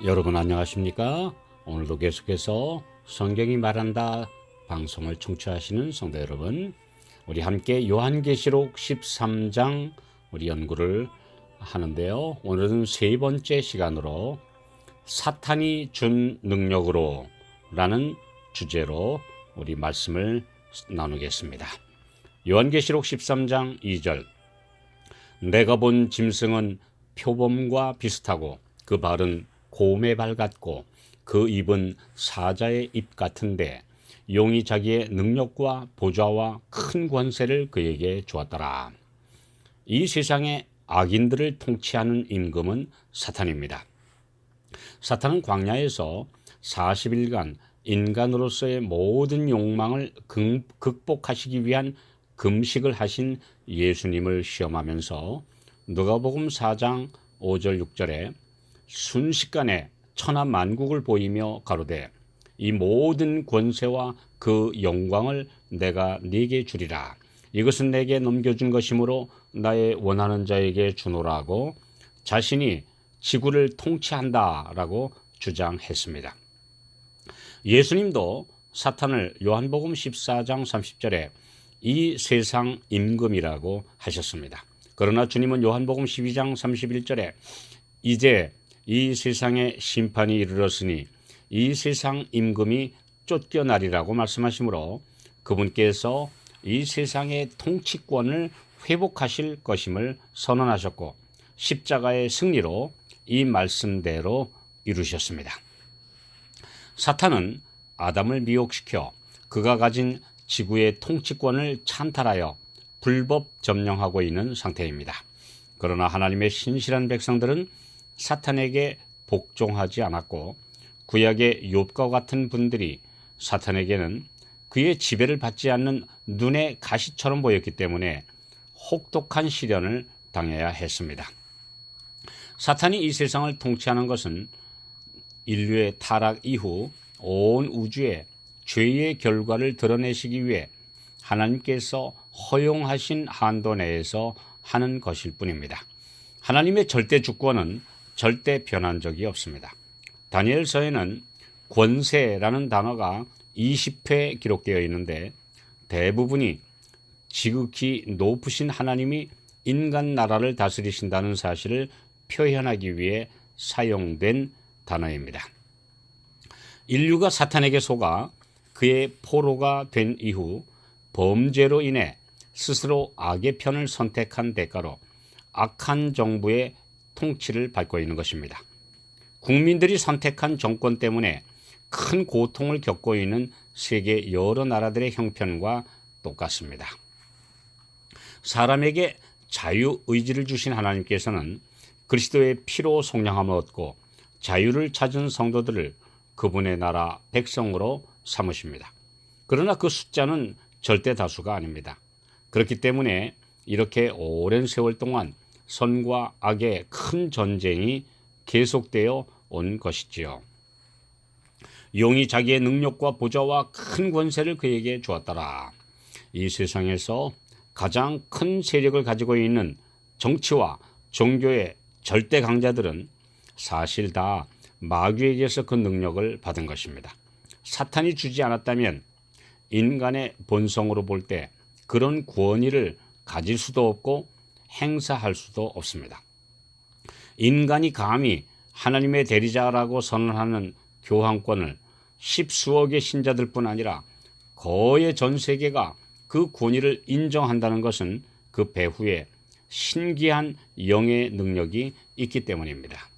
여러분 안녕하십니까? 오늘도 계속해서 성경이 말한다 방송을 청취하시는 성도 여러분, 우리 함께 요한계시록 13장 우리 연구를 하는데요. 오늘은 세 번째 시간으로 사탄이 준 능력으로 라는 주제로 우리 말씀을 나누겠습니다. 요한계시록 13장 2절, 내가 본 짐승은 표범과 비슷하고 그 발은 곰의 발 같고 그 입은 사자의 입 같은데 용이 자기의 능력과 보좌와 큰 권세를 그에게 주었더라. 이 세상의 악인들을 통치하는 임금은 사탄입니다. 사탄은 광야에서 40일간 인간으로서의 모든 욕망을 극복하시기 위한 금식을 하신 예수님을 시험하면서 누가복음 4장 5절 6절에 순식간에 천하 만국을 보이며 가로되 이 모든 권세와 그 영광을 내가 네게 주리라. 이것은 내게 넘겨준 것이므로 나의 원하는 자에게 주노라고 자신이 지구를 통치한다라고 주장했습니다. 예수님도 사탄을 요한복음 14장 30절에 이 세상 임금이라고 하셨습니다. 그러나 주님은 요한복음 12장 31절에 이제 이 세상에 심판이 이르렀으니 이 세상 임금이 쫓겨나리라고 말씀하시므로 그분께서 이 세상의 통치권을 회복하실 것임을 선언하셨고 십자가의 승리로 이 말씀대로 이루셨습니다. 사탄은 아담을 미혹시켜 그가 가진 지구의 통치권을 찬탈하여 불법 점령하고 있는 상태입니다. 그러나 하나님의 신실한 백성들은 사탄에게 복종하지 않았고 구약의 욥과 같은 분들이 사탄에게는 그의 지배를 받지 않는 눈의 가시처럼 보였기 때문에 혹독한 시련을 당해야 했습니다. 사탄이 이 세상을 통치하는 것은 인류의 타락 이후 온 우주에 죄의 결과를 드러내시기 위해 하나님께서 허용하신 한도 내에서 하는 것일 뿐입니다. 하나님의 절대 주권은 절대 변한 적이 없습니다. 다니엘서에는 권세라는 단어가 20회 기록되어 있는데 대부분이 지극히 높으신 하나님이 인간 나라를 다스리신다는 사실을 표현하기 위해 사용된 단어입니다. 인류가 사탄에게 속아 그의 포로가 된 이후 범죄로 인해 스스로 악의 편을 선택한 대가로 악한 정부의 통치를 받고 있는 것입니다. 국민들이 선택한 정권 때문에 큰 고통을 겪고 있는 세계 여러 나라들의 형편과 똑같습니다. 사람에게 자유의지를 주신 하나님께서는 그리스도의 피로 속량함을 얻고 자유를 찾은 성도들을 그분의 나라 백성으로 삼으십니다. 그러나 그 숫자는 절대 다수가 아닙니다. 그렇기 때문에 이렇게 오랜 세월 동안 선과 악의 큰 전쟁이 계속되어 온 것이지요. 용이 자기의 능력과 보좌와 큰 권세를 그에게 주었더라. 이 세상에서 가장 큰 세력을 가지고 있는 정치와 종교의 절대 강자들은 사실 다 마귀에게서 그 능력을 받은 것입니다. 사탄이 주지 않았다면 인간의 본성으로 볼 때 그런 권위를 가질 수도 없고 행사할 수도 없습니다. 인간이 감히 하나님의 대리자라고 선언하는 교황권을 십수억의 신자들뿐 아니라 거의 전 세계가 그 권위를 인정한다는 것은 그 배후에 신기한 영의 능력이 있기 때문입니다.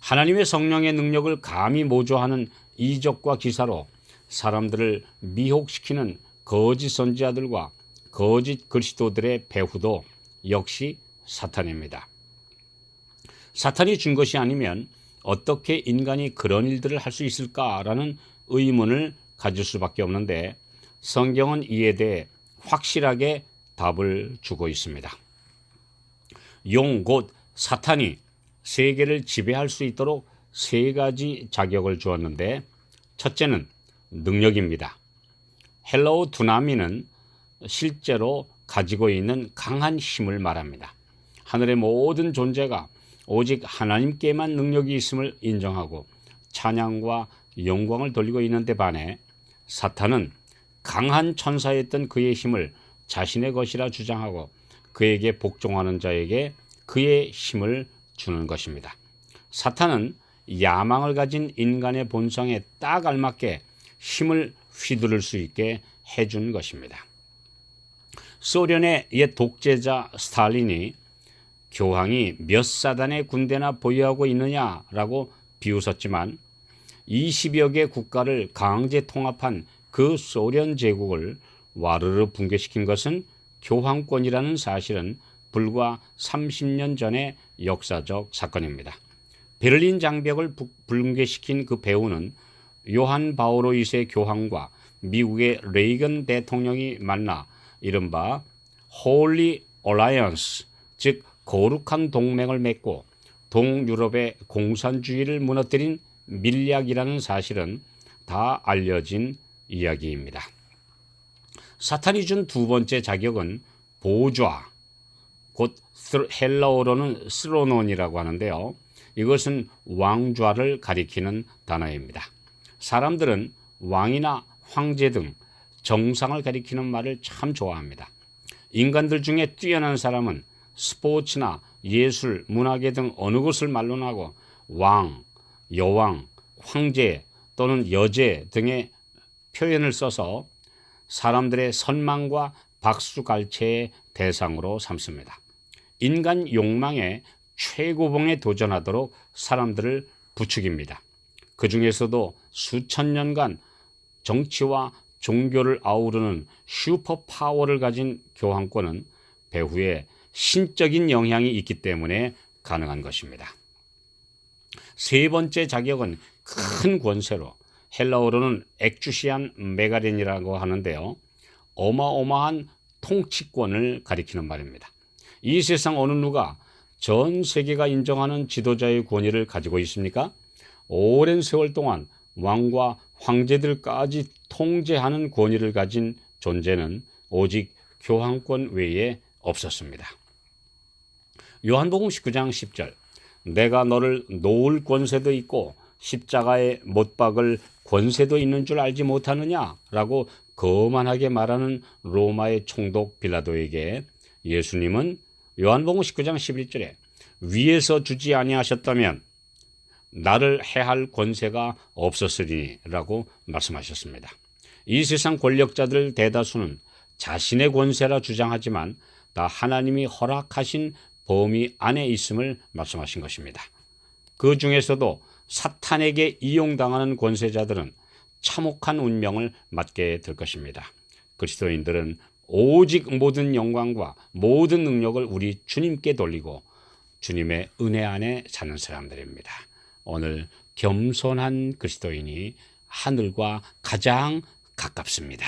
하나님의 성령의 능력을 감히 모조하는 이적과 기사로 사람들을 미혹시키는 거짓 선지자들과 거짓 그리스도들의 배후도 역시 사탄입니다. 사탄이 준 것이 아니면 어떻게 인간이 그런 일들을 할 수 있을까라는 의문을 가질 수밖에 없는데 성경은 이에 대해 확실하게 답을 주고 있습니다. 용 곧 사탄이 세계를 지배할 수 있도록 세 가지 자격을 주었는데 첫째는 능력입니다. 헬라어 두나미는 실제로 가지고 있는 강한 힘을 말합니다. 하늘의 모든 존재가 오직 하나님께만 능력이 있음을 인정하고 찬양과 영광을 돌리고 있는데 반해 사탄은 강한 천사였던 그의 힘을 자신의 것이라 주장하고 그에게 복종하는 자에게 그의 힘을 주는 것입니다. 사탄은 야망을 가진 인간의 본성에 딱 알맞게 힘을 휘두를 수 있게 해준 것입니다. 소련의 옛 독재자 스탈린이 교황이 몇 사단의 군대나 보유하고 있느냐라고 비웃었지만 20여 개 국가를 강제 통합한 그 소련 제국을 와르르 붕괴시킨 것은 교황권이라는 사실은 불과 30년 전의 역사적 사건입니다. 베를린 장벽을 붕괴시킨 그 배후는 요한 바오로 2세 교황과 미국의 레이건 대통령이 만나 이른바 홀리 얼라이언스, 즉 거룩한 동맹을 맺고 동유럽의 공산주의를 무너뜨린 밀약이라는 사실은 다 알려진 이야기입니다. 사탄이 준 두 번째 자격은 보좌, 곧 헬라어로는 스로논이라고 하는데요. 이것은 왕좌를 가리키는 단어입니다. 사람들은 왕이나 황제 등 정상을 가리키는 말을 참 좋아합니다. 인간들 중에 뛰어난 사람은 스포츠나 예술, 문화계 등 어느 것을 말론하고 왕, 여왕, 황제 또는 여제 등의 표현을 써서 사람들의 선망과 박수갈채의 대상으로 삼습니다. 인간 욕망의 최고봉에 도전하도록 사람들을 부추깁니다. 그 중에서도 수천 년간 정치와 종교를 아우르는 슈퍼파워를 가진 교황권은 배후에 신적인 영향이 있기 때문에 가능한 것입니다. 세 번째 자격은 큰 권세로 헬라어로는 엑주시안 메가렌이라고 하는데요. 어마어마한 통치권을 가리키는 말입니다. 이 세상 어느 누가 전 세계가 인정하는 지도자의 권위를 가지고 있습니까? 오랜 세월 동안 왕과 황제들까지 통제하는 권위를 가진 존재는 오직 교황권 외에 없었습니다. 요한복음 19장 10절 내가 너를 놓을 권세도 있고 십자가에 못 박을 권세도 있는 줄 알지 못하느냐? 라고 거만하게 말하는 로마의 총독 빌라도에게 예수님은 요한복음 19장 11절에 위에서 주지 아니하셨다면 나를 해할 권세가 없었으리 라고 말씀하셨습니다. 이 세상 권력자들 대다수는 자신의 권세라 주장하지만 다 하나님이 허락하신 범위 안에 있음을 말씀하신 것입니다. 그 중에서도 사탄에게 이용당하는 권세자들은 참혹한 운명을 맞게 될 것입니다. 그리스도인들은 오직 모든 영광과 모든 능력을 우리 주님께 돌리고 주님의 은혜 안에 사는 사람들입니다. 오늘 겸손한 그리스도인이 하늘과 가장 가깝습니다.